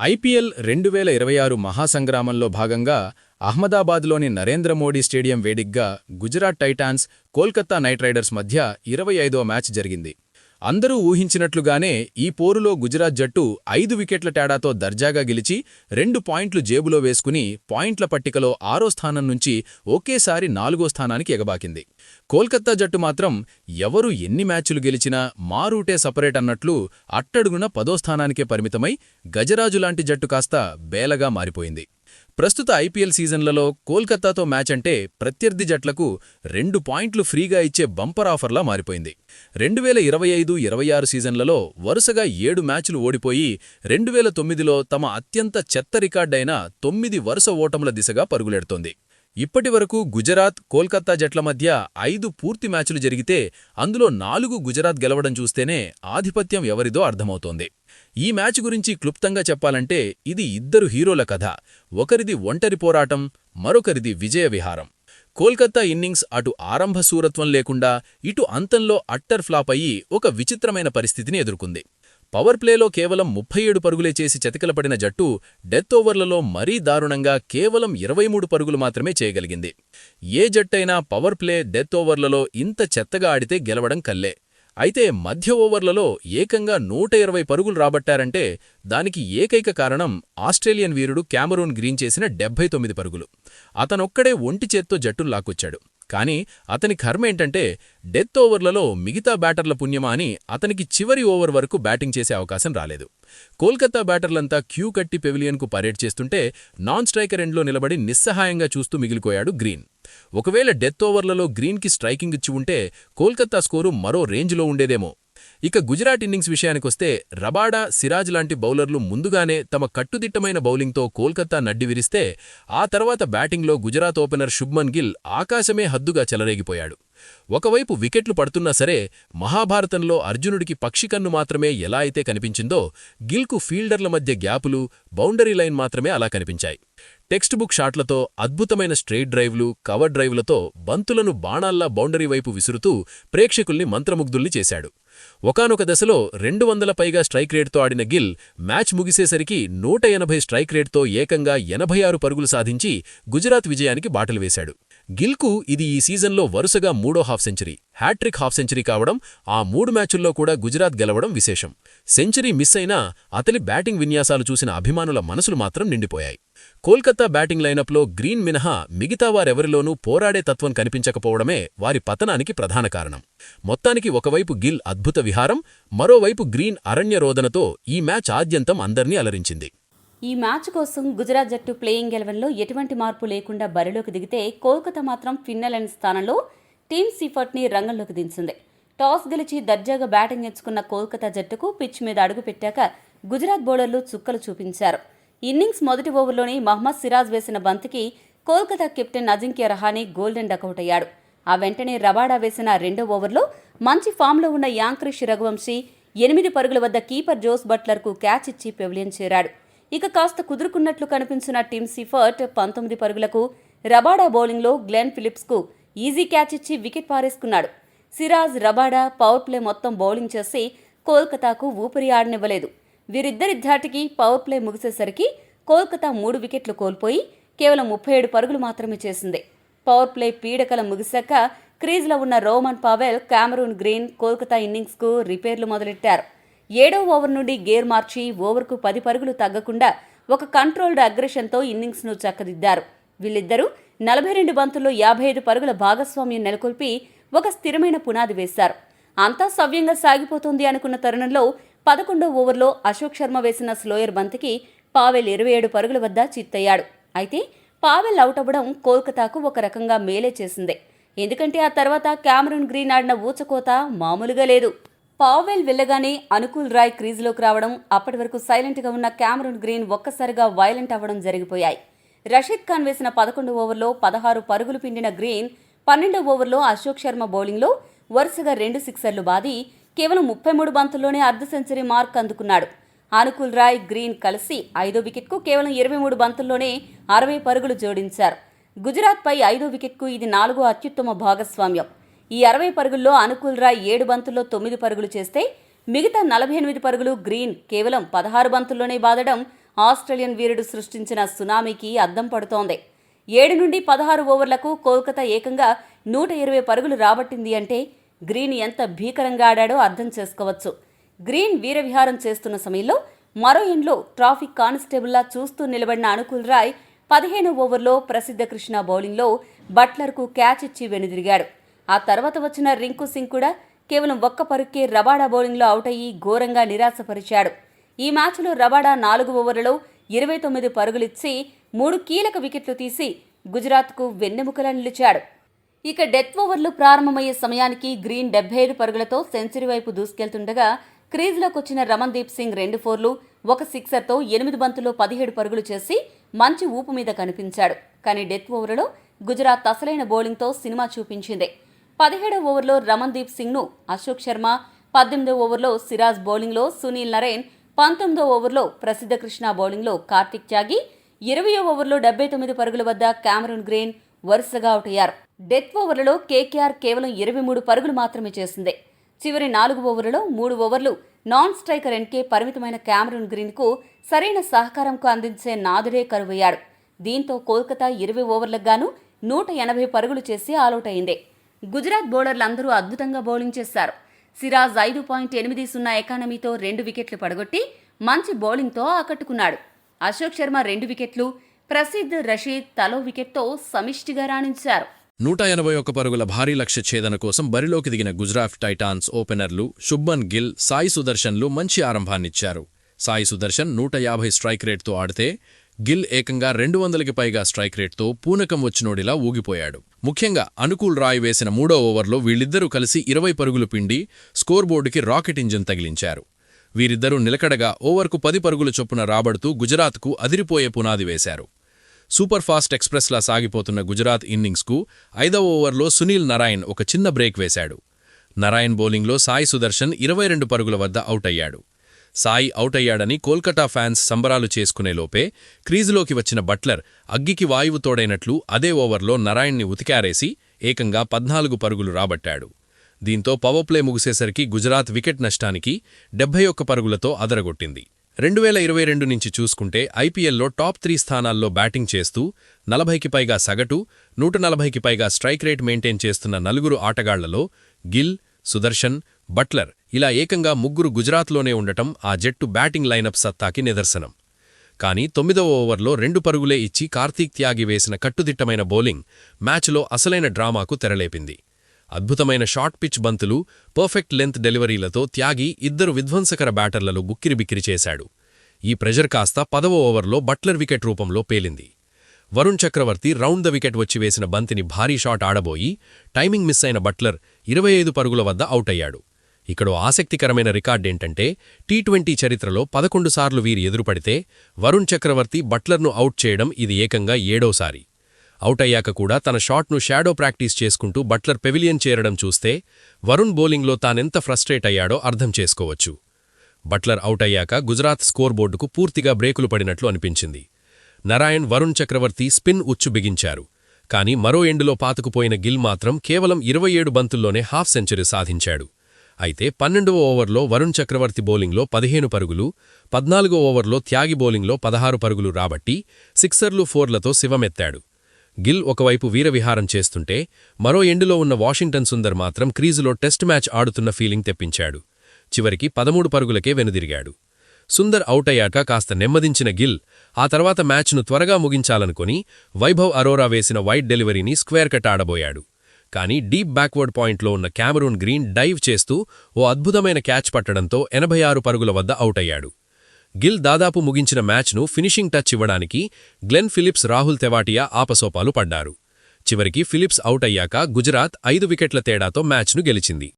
IPL 2026 మహాసంగ్రామంలో భాగంగా అహ్మదాబాద్లోని Narendra Modi stadium వేదికగా Gujarat Titans, Kolkata night riders మధ్య 25వ మ్యాచ్ జరిగింది. అందరూ ఊహించినట్లుగానే ఈ పోరులో గుజరాత్ జట్టు 5 వికెట్ల తేడాతో దర్జాగా గెలిచి 2 పాయింట్లు జేబులో వేసుకుని పాయింట్ల పట్టికలో 6వ స్థానం నుంచి ఒకేసారి 4వ స్థానానికి ఎగబాకింది. కోల్కతా జట్టు మాత్రం ఎవరు ఎన్ని మ్యాచులు గెలిచినా మా రూటే సపరేట్ అన్నట్లు అట్టడుగున 10వ స్థానానికే పరిమితమై గజరాజులాంటి జట్టు కాస్త బేలగా మారిపోయింది. ప్రస్తుత ఐపీఎల్ సీజన్లలో కోల్కతాతో మ్యాచ్ అంటే ప్రత్యర్థి జట్లకు 2 పాయింట్లు ఫ్రీగా ఇచ్చే బంపర్ ఆఫర్లా మారిపోయింది. 2025-26 సీజన్లలో వరుసగా 7 మ్యాచ్లు ఓడిపోయి 2009లో తమ అత్యంత చెత్త రికార్డైన 9 వరుస ఓటముల దిశగా పరుగులెడుతోంది. ఇప్పటివరకు గుజరాత్, కోల్కతా జట్ల మధ్య 5 పూర్తి మ్యాచులు జరిగితే అందులో 4 గుజరాత్ గెలవడం చూస్తేనే ఆధిపత్యం ఎవరిదో అర్థమవుతోంది. ఈ మ్యాచ్ గురించి క్లుప్తంగా చెప్పాలంటే ఇది ఇద్దరు హీరోల కథ. ఒకరిది ఒంటరి పోరాటం, మరొకరిది విజయ విహారం. కోల్కతా ఇన్నింగ్స్ అటు ఆరంభ శూరత్వం లేకుండా ఇటు అంతంలో అట్టర్ ఫ్లాప్ అయ్యి ఒక విచిత్రమైన పరిస్థితిని ఎదుర్కొంది. పవర్ ప్లేలో కేవలం 37 పరుగులే చేసి చతికిలపడిన జట్టు డెత్ ఓవర్లలో మరీ దారుణంగా కేవలం 23 పరుగులు మాత్రమే చేయగలిగింది. ఏ జట్టైనా పవర్ ప్లే, డెత్ ఓవర్లలో ఇంత చెత్తగా ఆడితే గెలవడం కల్లే. అయితే మధ్య ఓవర్లలో ఏకంగా 120 పరుగులు రాబట్టారంటే దానికి ఏకైక కారణం ఆస్ట్రేలియన్ వీరుడు క్యామరూన్ గ్రీన్ చేసిన 79 పరుగులు. అతనొక్కడే ఒంటి చేత్తో జట్టును లాక్కొచ్చాడు. కానీ అతని కర్మేంటంటే డెత్ ఓవర్లలో మిగతా బ్యాటర్ల పుణ్యమా అని అతనికి చివరి ఓవర్ వరకు బ్యాటింగ్ చేసే అవకాశం రాలేదు. కోల్కతా బ్యాటర్లంతా క్యూ కట్టి పెవిలియన్కు పరేడ్ చేస్తుంటే నాన్ స్ట్రైకర్ ఎండ్లో నిలబడి నిస్సహాయంగా చూస్తూ మిగిలిపోయాడు గ్రీన్. ఒకవేళ డెత్ ఓవర్లలో గ్రీన్కి స్ట్రైకింగ్ ఇచ్చి ఉంటే కోల్కతా స్కోరు మరో రేంజ్లో ఉండేదేమో. ఇక గుజరాత్ ఇన్నింగ్స్ విషయానికొస్తే రబాడా, సిరాజ్ లాంటి బౌలర్లు ముందుగానే తమ కట్టుదిట్టమైన బౌలింగ్తో కోల్కతా నడ్డి విరిస్తే ఆ తర్వాత బ్యాటింగ్లో గుజరాత్ ఓపెనర్ శుభ్మన్ గిల్ ఆకాశమే హద్దుగా చెలరేగిపోయాడు. ఒకవైపు వికెట్లు పడుతున్నా సరే మహాభారతంలో అర్జునుడికి పక్షికన్ను మాత్రమే ఎలా అయితే కనిపించిందో గిల్కు ఫీల్డర్ల మధ్య గ్యాపులు, బౌండరీ లైన్ మాత్రమే అలా కనిపించాయి. టెక్స్ట్ బుక్ షాట్లతో, అద్భుతమైన స్ట్రెయిట్ డ్రైవ్లు, కవర్ డ్రైవ్లతో బంతులను బాణాల్లా బౌండరీ వైపు విసురుతూ ప్రేక్షకుల్ని మంత్రముగ్ధుల్ని చేశాడు. ఒకానొక దశలో 200 పైగా స్ట్రైక్ రేట్తో ఆడిన గిల్ మ్యాచ్ ముగిసేసరికి 180 స్ట్రైక్ రేట్తో ఏకంగా 86 పరుగులు సాధించి గుజరాత్ విజయానికి బాటలు వేశాడు. గిల్కు ఇది ఈ సీజన్లో వరుసగా 3వ half century, hat trick half century కావడం, ఆ 3 మ్యాచుల్లో కూడా గుజరాత్ గెలవడం విశేషం. సెంచరీ మిస్ అయినా అతని బ్యాటింగ్ విన్యాసాలు చూసిన అభిమానుల మనసులు మాత్రం నిండిపోయాయి. కోల్కతా బ్యాటింగ్ లైనప్లో గ్రీన్ మినహా మిగతా వారెవరిలోనూ పోరాడే తత్వం కనిపించకపోవడమే వారి పతనానికి ప్రధాన కారణం. మొత్తానికి ఒకవైపు గిల్ అద్భుత విహారం, మరోవైపు గ్రీన్ అరణ్య రోదనతో ఈ మ్యాచ్ ఆద్యంతం అందర్నీ అలరించింది. ఈ మ్యాచ్ కోసం గుజరాత్ జట్టు ప్లేయింగ్ 11లో ఎటువంటి మార్పు లేకుండా బరిలోకి దిగితే కోల్కతా మాత్రం ఫిన్నెల్ స్థానంలో టీమ్ సీఫర్ట్ని రంగంలోకి దించింది. టాస్ గెలిచి దర్జాగా బ్యాటింగ్ ఎంచుకున్న కోల్కతా జట్టుకు పిచ్ మీద అడుగుపెట్టాక గుజరాత్ బౌలర్లు చుక్కలు చూపించారు. ఇన్నింగ్స్ మొదటి ఓవర్లోనే మహ్మద్ సిరాజ్ వేసిన బంతికి Kolkata captain Ajinkya Rahane golden duck out అయ్యాడు. ఆ వెంటనే రబాడా వేసిన రెండో ఓవర్లో మంచి ఫామ్లో ఉన్న యాంక్రిష్ రఘువంశీ 8 పరుగుల వద్ద కీపర్ జోస్ బట్లర్కు క్యాచ్ ఇచ్చి పెవిలియన్ చేరాడు. ఇక కాస్త కుదురుకున్నట్లు కనిపించిన టీమ్ సీఫర్ట్ 19 పరుగులకు రబాడా బౌలింగ్లో గ్లెన్ ఫిలిప్స్కు ఈజీ క్యాచ్ ఇచ్చి వికెట్ పారేసుకున్నాడు. సిరాజ్, రబాడా పవర్ ప్లే మొత్తం బౌలింగ్ చేసి కోల్కతాకు ఊపిరి ఆడనివ్వలేదు. వీరిద్దరి ధాటికి పవర్ ప్లే ముగిసేసరికి కోల్కతా 3 వికెట్లు కోల్పోయి కేవలం 37 పరుగులు మాత్రమే చేసింది. పవర్ ప్లే పీడకల ముగిశాక క్రీజ్లో ఉన్న Rovman Powell, Cameron Green Kolkata ఇన్నింగ్స్కు రిపేర్లు మొదలెట్టారు. 7వ ఓవర్ నుండి గేర్ మార్చి ఓవర్కు 10 పరుగులు తగ్గకుండా ఒక కంట్రోల్డ్ అగ్రెషన్తో ఇన్నింగ్స్ను చక్కదిద్దారు. వీళ్ళిద్దరూ 42 బంతుల్లో 55 పరుగుల భాగస్వామ్యం నెలకొల్పి ఒక స్థిరమైన పునాది వేశారు. అంతా సవ్యంగా సాగిపోతుంది అనుకున్న తరుణంలో 11వ ఓవర్లో అశోక్ శర్మ వేసిన స్లోయర్ బంతికి పావెల్ 27 పరుగుల వద్ద చిత్తయ్యాడు. అయితే పావెల్ అవుట్ అవ్వడం కోల్కతాకు ఒక రకంగా మేలే చేసింది. ఎందుకంటే ఆ తర్వాత క్యామరూన్ గ్రీన్ ఆడిన ఊచకోత మామూలుగా లేదు. పావెల్ వెళ్లగానే అనుకూల్ రాయ్ క్రీజులోకి రావడం, అప్పటి వరకు సైలెంట్గా ఉన్న క్యామరూన్ గ్రీన్ ఒక్కసారిగా వైలెంట్ అవ్వడం జరిగిపోయాయి. రషీద్ ఖాన్ వేసిన 11వ ఓవర్లో 16 పరుగులు పిండిన గ్రీన్ 12వ ఓవర్లో అశోక్ శర్మ బౌలింగ్లో వరుసగా 2 సిక్సర్లు బాది కేవలం 33 బంతుల్లోనే అర్ధ సెంచరీ మార్క్ అందుకున్నాడు. అనుకూల్ రాయ్, గ్రీన్ కలిసి 5వ వికెట్కు కేవలం 23 బంతుల్లోనే 60 పరుగులు జోడించారు. గుజరాత్పై 5వ వికెట్కు ఇది 4వ అత్యుత్తమ భాగస్వామ్యం. ఈ 60 పరుగుల్లో అనుకూల్ రాయ్ 7 బంతుల్లో 9 పరుగులు చేస్తే మిగతా 48 పరుగులు గ్రీన్ కేవలం 16 బంతుల్లోనే బాదడం ఆస్ట్రేలియన్ వీరుడు సృష్టించిన సునామీకి అద్దం పడుతోంది. 7 నుండి 16 ఓవర్లకు కోల్కతా ఏకంగా 120 పరుగులు రాబట్టింది అంటే గ్రీన్ ఎంత భీకరంగా ఆడాడో అర్థం చేసుకోవచ్చు. గ్రీన్ వీరవిహారం చేస్తున్న సమయంలో మరో ఎండ్లో ట్రాఫిక్ కానిస్టేబుల్లా చూస్తూ నిలబడిన అనుకూల్ రాయ్ 15వ ఓవర్లో ప్రసిద్ధ కృష్ణ బౌలింగ్లో బట్లర్కు క్యాచ్ ఇచ్చి వెనుదిరిగాడు. ఆ తర్వాత వచ్చిన రింకు సింగ్ కూడా కేవలం ఒక్క పరుక్కే రబాడా బౌలింగ్లో అవుట్ అయ్యి ఘోరంగా నిరాశపరిచాడు. ఈ మ్యాచ్లో రబాడా 4 ఓవర్లలో 29 పరుగులిచ్చి 3 కీలక వికెట్లు తీసి గుజరాత్కు వెన్నెముకలా నిలిచాడు. ఇక డెత్ ఓవర్లు ప్రారంభమయ్యే సమయానికి గ్రీన్ 75 పరుగులతో సెంచరీ వైపు దూసుకెళ్తుండగా క్రీజ్లోకొచ్చిన రమన్దీప్ సింగ్ 2 ఫోర్లు, 1 సిక్సర్తో 8 బంతుల్లో 17 పరుగులు చేసి మంచి ఊపు మీద కనిపించాడు. కానీ డెత్ ఓవర్లలో గుజరాత్ అసలైన బౌలింగ్తో సినిమా చూపించింది. 17వ ఓవర్లో రమన్దీప్ సింగ్ను అశోక్ శర్మ, 18వ ఓవర్లో సిరాజ్ బౌలింగ్లో సునీల్ నరైన్, 19వ ఓవర్లో ప్రసిద్ధ కృష్ణ బౌలింగ్లో కార్తిక్ త్యాగి, 20వ ఓవర్లో 79 పరుగుల వద్ద కామరూన్ గ్రీన్ వరుసగా అవుట్ అయ్యారు. డెత్ ఓవర్లలో కేకేఆర్ కేవలం 23 పరుగులు మాత్రమే చేసింది. చివరి 4 ఓవర్లలో 3 ఓవర్లు నాన్ స్ట్రైకర్ ఎన్కే పరిమితమైన కామరూన్ గ్రీన్కు సరైన సహకారంకు అందించే నాదుడే కరువయ్యాడు. దీంతో కోల్కతా 20 ఓవర్లకు గాను 180 పరుగులు చేసి ఆలౌట్ అయింది. గుజరాత్ బౌలర్లందరూ అద్భుతంగా బౌలింగ్ చేశారు. సిరాజ్ 5.80 ఎకానమీతో 2 వికెట్లు పడగొట్టి మంచి బౌలింగ్తో ఆకట్టుకున్నాడు. అశోక్ శర్మ 2 వికెట్లు, ప్రసిద్ధ్ రషీద్ తలో వికెట్తో సమిష్టిగా రాణించారు. 181 పరుగుల భారీ లక్ష్య ఛేదన కోసం బరిలోకి దిగిన గుజరాత్ టైటాన్స్ ఓపెనర్లు శుభ్మన్ గిల్, సాయి సుదర్శన్లు మంచి ఆరంభాన్నిచ్చారు. సాయి సుదర్శన్ 150 స్ట్రైక్ రేట్తో ఆడితే గిల్ ఏకంగా 200కి పైగా స్ట్రైక్ రేట్తో పూనకం వచ్చినోడిలా ఊగిపోయాడు. ముఖ్యంగా అనుకూల్ రాయ్ వేసిన 3వ ఓవర్లో వీళ్ళిద్దరూ కలిసి 20 పరుగులు పిండి స్కోర్ బోర్డుకి రాకెట్ ఇంజిన్ తగిలించారు. వీరిద్దరూ నిలకడగా ఓవర్కు 10 పరుగులు చొప్పున రాబడుతూ గుజరాత్కు అదిరిపోయే పునాది వేశారు. సూపర్ ఫాస్ట్ ఎక్స్ప్రెస్లా సాగిపోతున్న గుజరాత్ ఇన్నింగ్స్కు 5వ ఓవర్లో సునీల్ నరాయణ్ ఒక చిన్న బ్రేక్ వేశాడు. నరాయణ్ బౌలింగ్లో సాయి సుదర్శన్ 22 పరుగుల వద్ద అవుట్ అయ్యాడు. సాయి అవుట్ అయ్యాడని కోల్కతా ఫ్యాన్స్ సంబరాలు చేసుకునేలోపే క్రీజులోకి వచ్చిన బట్లర్ అగ్గికి వాయువు తోడైనట్లు అదే ఓవర్లో నరాయణ్ని ఉతికారేసి ఏకంగా 14 పరుగులు రాబట్టాడు. దీంతో పవర్ ప్లే ముగిసేసరికి గుజరాత్ వికెట్ నష్టానికి 71 పరుగులతో అదరగొట్టింది. 2022 నుంచి చూసుకుంటే ఐపీఎల్లో టాప్ 3 స్థానాల్లో బ్యాటింగ్ చేస్తూ 40కి పైగా సగటు, 140కి పైగా స్ట్రైక్ రేట్ మెయింటైన్ చేస్తున్న 4 ఆటగాళ్లలో గిల్, సుదర్శన్, బట్లర్ ఇలా ఏకంగా 3 గుజరాత్లోనే ఉండటం ఆ జట్టు బ్యాటింగ్ లైనప్ సత్తాకి నిదర్శనం. కానీ 9వ ఓవర్లో 2 పరుగులే ఇచ్చి కార్తీక్ త్యాగి వేసిన కట్టుదిట్టమైన బౌలింగ్ మ్యాచ్లో అసలైన డ్రామాకు తెరలేపింది. అద్భుతమైన షార్ట్ పిచ్ బంతులు, పర్ఫెక్ట్ లెంత్ డెలివరీలతో త్యాగి 2 విధ్వంసకర బ్యాటర్లలో గుక్కిరిబిక్కిరి చేశాడు. ఈ ప్రెజర్ కాస్త 10వ ఓవర్లో బట్లర్ వికెట్ రూపంలో పేలింది. వరుణ్ చక్రవర్తి రౌండ్ ద వికెట్ వచ్చి వేసిన బంతిని భారీ షాట్ ఆడబోయి టైమింగ్ మిస్ అయిన బట్లర్ 25 పరుగుల వద్ద అవుట్ అయ్యాడు. ఇక్కడో ఆసక్తికరమైన రికార్డేంటంటే టీ20 చరిత్రలో 11 సార్లు వీరి ఎదురుపడితే వరుణ్ చక్రవర్తి బట్లర్ను అవుట్ చేయడం ఇది ఏకంగా 7వసారి. అవుట్ అయ్యాక కూడా తన షాట్ను షాడో ప్రాక్టీస్ చేసుకుంటూ బట్లర్ పెవిలియన్ చేరడం చూస్తే వరుణ్ బౌలింగ్లో తానెంత ఫ్రస్ట్రేట్ అయ్యాడో అర్థం చేసుకోవచ్చు. బట్లర్ అవుట్ అయ్యాక గుజరాత్ స్కోర్ బోర్డుకు పూర్తిగా బ్రేకులు పడినట్లు అనిపించింది. నరాయణ్, వరుణ్ చక్రవర్తి స్పిన్ ఉచ్చు బిగించారు. కానీ మరో ఎండులో పాతుకుపోయిన గిల్ మాత్రం కేవలం 27 బంతుల్లోనే హాఫ్ సెంచరీ సాధించాడు. అయితే 12వ ఓవర్లో వరుణ్ చక్రవర్తి బౌలింగ్లో 15 పరుగులు, 14వ ఓవర్లో త్యాగి బౌలింగ్లో 16 పరుగులు రాబట్టి సిక్సర్లు, ఫోర్లతో శివమెత్తాడు. గిల్ ఒకవైపు వీరవిహారం చేస్తుంటే మరో ఎండులో ఉన్న వాషింగ్టన్ సుందర్ మాత్రం క్రీజులో టెస్ట్ మ్యాచ్ ఆడుతున్న ఫీలింగ్ తెప్పించాడు. చివరికి 13 పరుగులకే వెనుదిరిగాడు. సుందర్ అవుట్ అయ్యాక కాస్త నెమ్మదించిన గిల్ ఆ తర్వాత మ్యాచ్ను త్వరగా ముగించాలనుకుని వైభవ్ అరోరా వేసిన వైడ్ డెలివరీని స్క్వేర్ కట్ ఆడబోయాడు. కానీ డీప్ బ్యాక్వర్డ్ పాయింట్లో ఉన్న కామరూన్ గ్రీన్ డైవ్ చేస్తూ ఓ అద్భుతమైన క్యాచ్ పట్టడంతో 86 పరుగుల వద్ద అవుట్ అయ్యాడు. గిల్ దాదాపు ముగించిన మ్యాచ్ను ఫినిషింగ్ టచ్ ఇవ్వడానికి గ్లెన్ ఫిలిప్స్, రాహుల్ తెవాటియా ఆపసోపాలు పడ్డారు. చివరికి ఫిలిప్స్ అవుట్ అయ్యాక గుజరాత్ 5 వికెట్ల తేడాతో మ్యాచ్ను గెలిచింది.